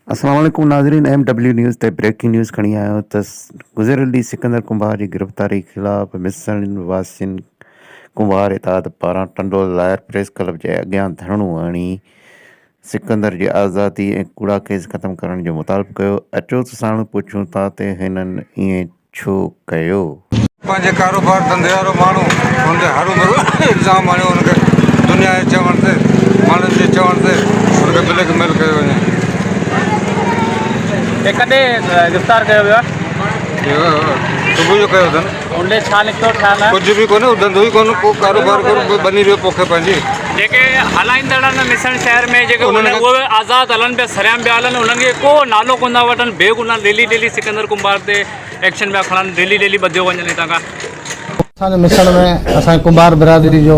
अस्सलाम वालेकुम नाज़रीन। MW न्यूज़ ते ब्रेकिंग न्यूज़ खणी आयो त गुज़िरियल ॾींहुं सिकंदर कुंभार जी गिरफ़्तारी ख़िलाफ़ मिसण वासियुनि कुंभार इताद पारां टंडोल लायर प्रेस क्लब जे अॻियां धरणो हणी सिकंदर जी आज़ादी ऐं कूड़ा केस ख़तमु करण जो मुतालबो कयो। अचो त साण पुछूं था त हिननि ईअं छो कयो। पंहिंजे कारोबार धंधे वारो माण्हू हुनते हरू भरू इल्ज़ाम आणियो, हुनखे दुनिया जे चवण ते, माण्हुनि जे चवण ते हुनखे ब्लैकमेल कयो वञे। कॾहिं गिरफ़्तार कयो वियो आहे? सुबुह जो कयो अथनि। उनमें छा निकितो छा न? कुझु बि कोन्हे, धंधो ई कोन्हे, को कारोबार कोन्हे, बनी रहियो पोखे पंहिंजी। जेके हलाईंदड़ आहिनि मिसण शहर में, जेके उहे आज़ादु हलनि पिया, सरियाम पिया हलनि, उन्हनि खे को नालो कोन था वठनि, बेगुनाह डेली सिकंदर कुंभार ते एक्शन पिया खणनि, डेली ॿधियो वञनि हितां खां। असांजे मिसण में असांजे कुंभार बिरादरी जो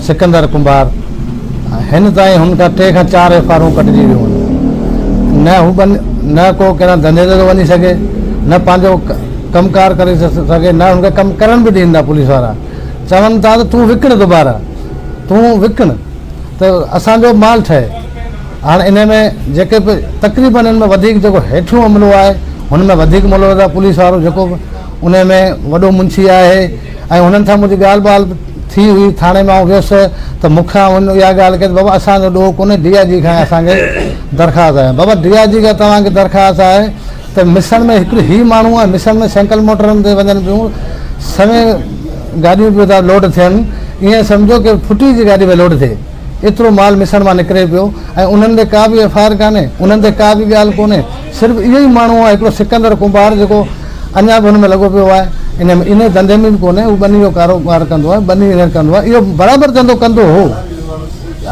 सिकंदर कुंभार हिन ताईं हुनखां 3 खां 4 FIR कटिजी वियूं आहिनि। न को कहिड़ा धंधे ते थो वञी सघे, न पंहिंजो कमकार करे सघे, न हुनखे कमु करण बि ॾींदा। पुलिस वारा चवनि था त तूं विकिण, दुबारा तूं विकिण त असांजो माल ठहे। हाणे इन में जेके बि तक़रीबन हिन में वधीक जेको हेठियों अमिलो आहे हुन में वधीक मुलविज़ आहे पुलिस वारो, जेको उन में वॾो मुंशी आहे। ऐं हुननि सां मुंहिंजी ॻाल्हि ॿाल्हि थी हुई, थाणे मां वियुसि त मूंखां हुन इहा ॻाल्हि कई त बाबा असांजो ॾोह कोन्हे, DIG खां असांखे दरख़्वास्त आहे। बाबा DIG खां तव्हांखे दरख़्वास्त आहे त मिसण में हिकिड़ो ई माण्हू आहे, मिसण में साइकिल मोटरनि ते वञनि पियूं, समय गाॾियूं पियूं था लोड थियनि, ईअं सम्झो कि फुटी जी गाॾी में लोड थिए, एतिरो माल मिसण मां निकिरे पियो। ऐं उन्हनि ते का बि FIR कान्हे, उन्हनि ते का बि ॻाल्हि कोन्हे, सिर्फ़ु इहो ई माण्हू आहे हिकिड़ो सिकंदर कुंभार, जेको अञा बि हुन में लॻो पियो आहे। इन धंधे में बि कोन्हे, उहो बनी जो कारोबार कंदो आहे, बनी कंदो आहे। इहो बराबरि धंधो कंदो हो,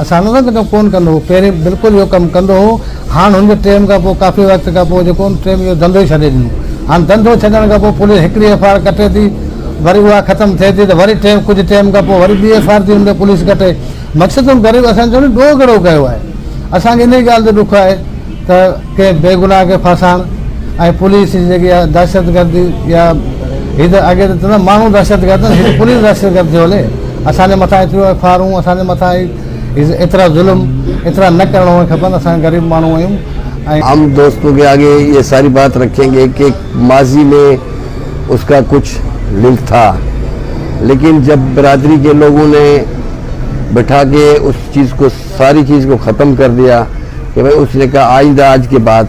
असां न कोन कंदो हो, पहिरीं बिल्कुलु इहो कमु कंदो हो। हाणे हुनजे टाइम खां पोइ काफ़ी वक़्त खां पोइ जेको टाइम इहो धंधो ई छॾे ॾिनो। हाणे धंधो छॾण खां पोइ पुलिस हिकिड़ी FIR कटे थी, वरी उहा ख़तमु थिए थी त वरी कुझु टाइम खां पोइ वरी ॿी FIR थी हुन पुलिस कटे। मक़सदु ग़रीब असां चवंदा ॾोह घणो कयो आहे। असांखे इन ॻाल्हि ते ॾुख आहे त कंहिं बेगुनाह खे फासाइण ऐं पुलिस जी जेकी आहे दहशतगर्दी, या हीअ त अॻे त चवंदा माण्हू दहशतगर्द, हीअ पुलिस दहशतगर्द थियो हले। असांजे मथां एतिरो FIR, असांजे मथां एतिरा ज़ुल्म एतिरा न करणो खपनि। असां गरीब माण्हू आहियूं। हम दोस्तों के आगे ये सारी बात रखेंगे कि माजी में उसका कुछ लिंक था, लेकिन जब बिरादरी के लोगों ने बैठा के उस चीज़ को, सारी चीज़ को ख़त्म कर दिया कि भाई उसने कहा आइंदा, आज के बाद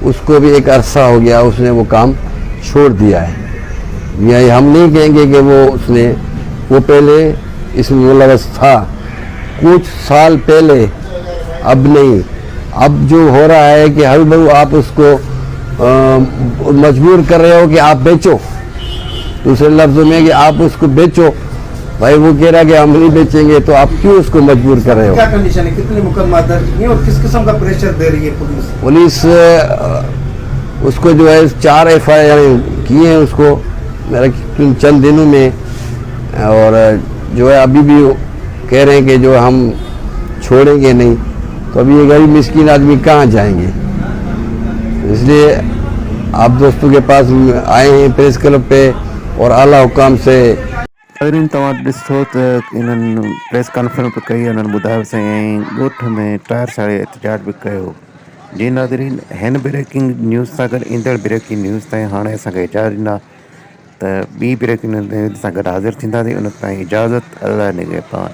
उसको भी एक अरसा हो गया, उसने वो काम छोड़ दिया है। ये हम नहीं कहेंगे कि वो पहले इसमें मुलव्वस था, कुछ साल पहले, अब नहीं। अब जो हो रहा है कि हर बार आप उसको मजबूर कर रहे हो कि आप बेचो, दूसरे लफ्ज़ों में कि आप उसको बेचो। भाई वो कह रहा है कि हम नहीं बेचेंगे, तो आप क्यों उसको मजबूर कर रहे हो? क्या कंडीशन है, कितने मुकदमा दर्ज किए और किस किस्म का प्रेशर दे रही है पुलिस? पुलिस उसको जो है 4 FIR किए हैं उसको मेरा चंद दिनों में, और जो है अभी भी कह रहे हैं कि जो हम छोड़ेंगे नहीं। तो अभी ये गरीब मिस्किन आदमी कहाँ जाएंगे? इसलिए आप दोस्तों के पास आए हैं प्रेस क्लब पे और आला हुकाम से। तव्हां ॾिसो त इन्हनि प्रेस कॉन्फ्रेंस बि कई, उन्हनि ॿुधायो साईं ॻोठ में टायर साड़े एहतजाज बि कयो। जी नाज़रीन, हिन ब्रेकिंग न्यूज़ सां गॾु ईंदड़ ब्रेकिंग न्यूज़ ताईं हाणे असांखे इजाज़त ॾिना त ॿी ब्रेकिंग न्यूज़ सां गॾु हाज़िर थींदासीं। उन ताईं इजाज़त, अल्लाह निगहबान।